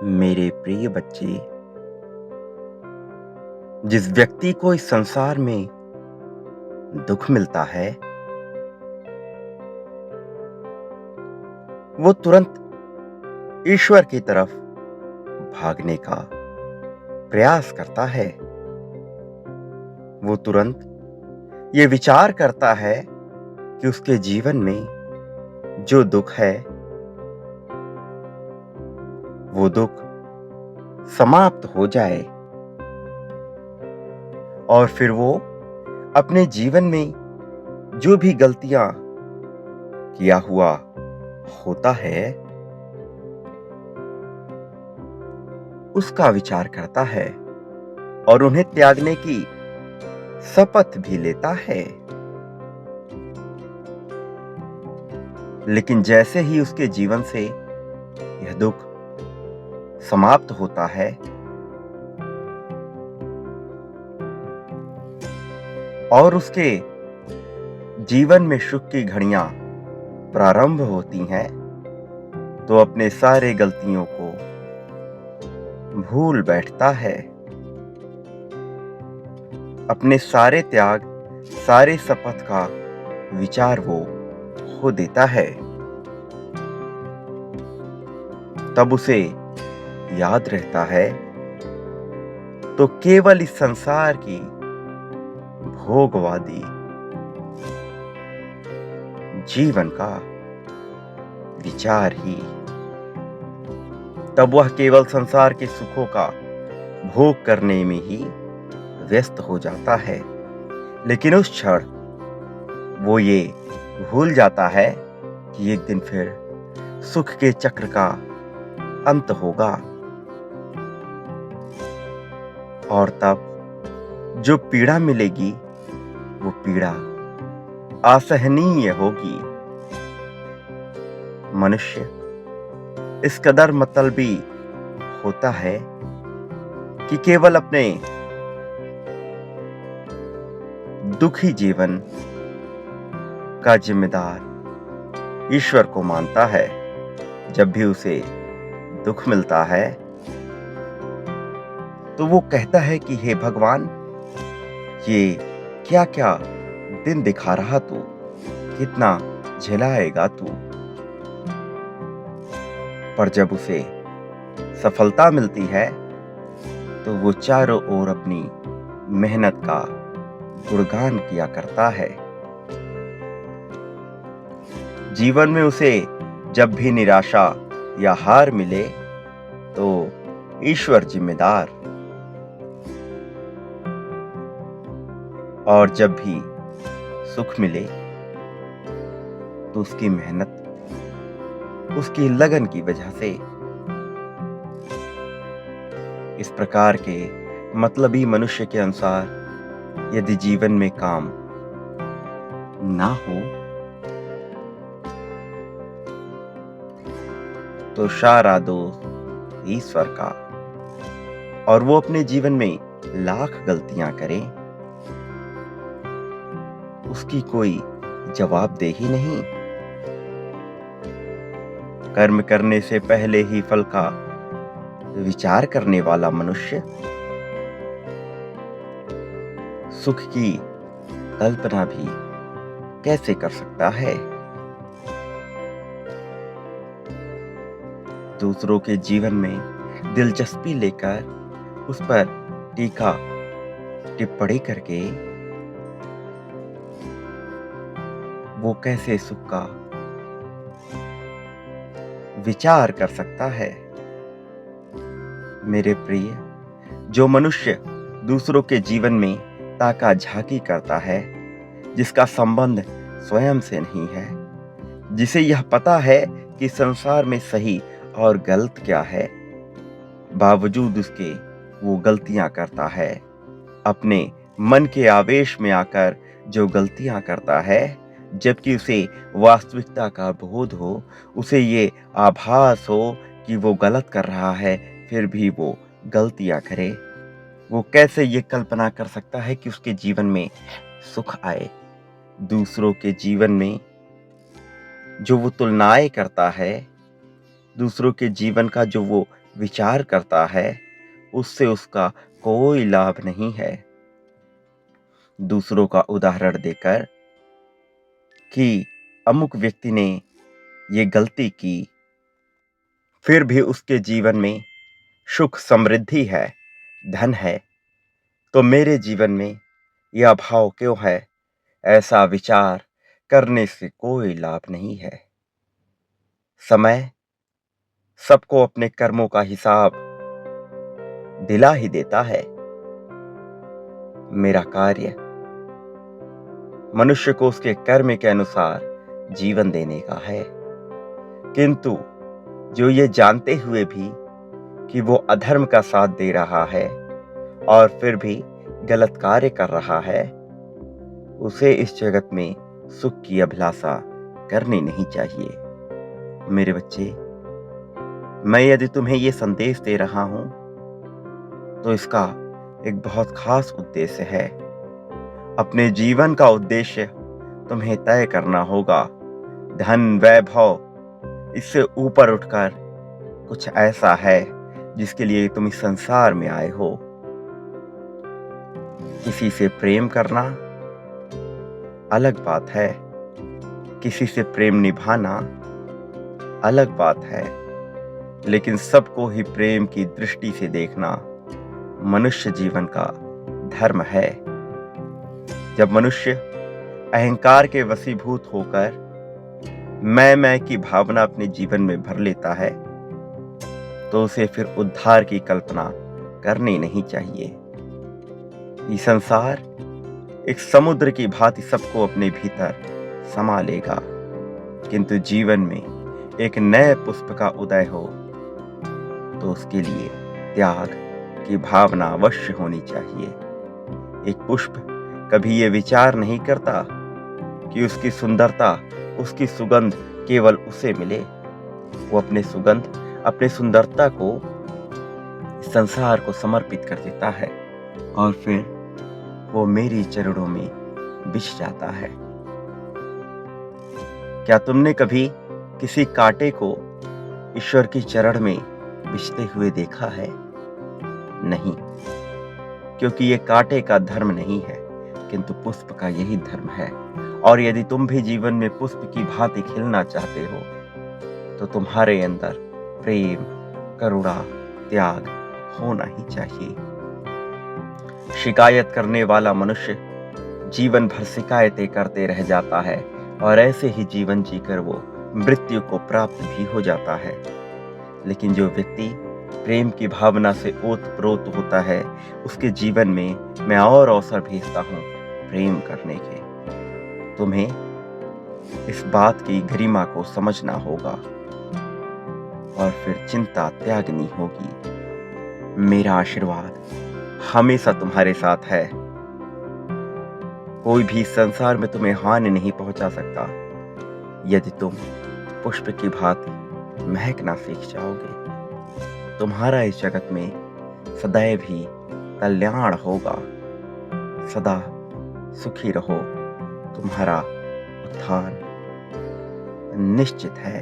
मेरे प्रिय बच्चे, जिस व्यक्ति को इस संसार में दुख मिलता है, वो तुरंत ईश्वर की तरफ भागने का प्रयास करता है। वो तुरंत ये विचार करता है कि उसके जीवन में जो दुख है, वो दुख समाप्त हो जाए और फिर वो अपने जीवन में जो भी गलतियां किया हुआ होता है, उसका विचार करता है और उन्हें त्यागने की शपथ भी लेता है। लेकिन जैसे ही उसके जीवन से यह दुख समाप्त होता है और उसके जीवन में सुख की घड़ियां प्रारंभ होती हैं, तो अपने सारे गलतियों को भूल बैठता है। अपने सारे त्याग, सारे शपथ का विचार वो खो देता है। तब उसे याद रहता है तो केवल इस संसार की भोगवादी जीवन का विचार ही। तब वह केवल संसार के सुखों का भोग करने में ही व्यस्त हो जाता है। लेकिन उस क्षण वो ये भूल जाता है कि एक दिन फिर सुख के चक्र का अंत होगा और तब जो पीड़ा मिलेगी, वो पीड़ा असहनीय होगी। मनुष्य इस कदर मतलबी होता है कि केवल अपने दुखी जीवन का जिम्मेदार ईश्वर को मानता है। जब भी उसे दुख मिलता है तो वो कहता है कि हे भगवान, ये क्या क्या दिन दिखा रहा तू, कितना झेलाएगा तू। पर जब उसे सफलता मिलती है तो वो चारों ओर अपनी मेहनत का गुणगान किया करता है। जीवन में उसे जब भी निराशा या हार मिले तो ईश्वर जिम्मेदार, और जब भी सुख मिले तो उसकी मेहनत, उसकी लगन की वजह से। इस प्रकार के मतलबी मनुष्य के अनुसार यदि जीवन में काम ना हो तो सारा दोष ईश्वर का, और वो अपने जीवन में लाख गलतियां करे, उसकी कोई जवाबदेही नहीं। कर्म करने से पहले ही फल का विचार करने वाला मनुष्य सुख की कल्पना भी कैसे कर सकता है। दूसरों के जीवन में दिलचस्पी लेकर उस पर टीका टिप्पणी करके वो कैसे सुख का विचार कर सकता है। मेरे प्रिय, जो मनुष्य दूसरों के जीवन में ताका झाकी करता है, जिसका संबंध स्वयं से नहीं है, जिसे यह पता है कि संसार में सही और गलत क्या है, बावजूद उसके वो गलतियां करता है। अपने मन के आवेश में आकर जो गलतियां करता है, जबकि उसे वास्तविकता का बोध हो, उसे ये आभास हो कि वो गलत कर रहा है, फिर भी वो गलतियां करे, वो कैसे ये कल्पना कर सकता है कि उसके जीवन में सुख आए। दूसरों के जीवन में जो वो तुलनाएं करता है, दूसरों के जीवन का जो वो विचार करता है उससे उसका कोई लाभ नहीं है। दूसरों का उदाहरण देकर कि अमुक व्यक्ति ने ये गलती की, फिर भी उसके जीवन में सुख समृद्धि है, धन है, तो मेरे जीवन में यह अभाव क्यों है? ऐसा विचार करने से कोई लाभ नहीं है। समय सबको अपने कर्मों का हिसाब दिला ही देता है। मेरा कार्य मनुष्य को उसके कर्म के अनुसार जीवन देने का है, किंतु जो ये जानते हुए भी कि वो अधर्म का साथ दे रहा है और फिर भी गलत कार्य कर रहा है, उसे इस जगत में सुख की अभिलाषा करनी नहीं चाहिए। मेरे बच्चे, मैं यदि तुम्हें ये संदेश दे रहा हूं तो इसका एक बहुत खास उद्देश्य है। अपने जीवन का उद्देश्य तुम्हें तय करना होगा। धन, वैभव, इससे ऊपर उठकर कुछ ऐसा है जिसके लिए तुम इस संसार में आए हो। किसी से प्रेम करना अलग बात है, किसी से प्रेम निभाना अलग बात है, लेकिन सबको ही प्रेम की दृष्टि से देखना मनुष्य जीवन का धर्म है। जब मनुष्य अहंकार के वशीभूत होकर मैं की भावना अपने जीवन में भर लेता है, तो उसे फिर उद्धार की कल्पना करनी नहीं चाहिए। ये संसार एक समुद्र की भांति सबको अपने भीतर समा लेगा, किंतु जीवन में एक नए पुष्प का उदय हो तो उसके लिए त्याग की भावना अवश्य होनी चाहिए। एक पुष्प कभी ये विचार नहीं करता कि उसकी सुंदरता, उसकी सुगंध केवल उसे मिले। वो अपने सुंदरता को संसार को समर्पित कर देता है और फिर वो मेरी चरणों में बिछ जाता है। क्या तुमने कभी किसी कांटे को ईश्वर की चरण में बिछते हुए देखा है? नहीं, क्योंकि ये कांटे का धर्म नहीं है, किंतु पुष्प का यही धर्म है। और यदि तुम भी जीवन में पुष्प की भांति खिलना चाहते हो, तो तुम्हारे अंदर प्रेम, करुणा, त्याग होना ही चाहिए। शिकायत करने वाला मनुष्य जीवन भर शिकायतें करते रह जाता है और ऐसे ही जीवन जीकर वो मृत्यु को प्राप्त भी हो जाता है। लेकिन जो व्यक्ति प्रेम की भावना से ओतप्रोत होता है, उसके जीवन में मैं और अवसर भेजता हूं प्रेम करने के। तुम्हें इस बात की गरिमा को समझना होगा और फिर चिंता त्यागनी होगी। मेरा आशीर्वाद हमेशा तुम्हारे साथ है। कोई भी संसार में तुम्हें हानि नहीं पहुंचा सकता यदि तुम पुष्प की भांति महकना सीख जाओगे। तुम्हारा इस जगत में सदैव ही कल्याण होगा। सदा सुखी रहो, तुम्हारा उत्थान निश्चित है।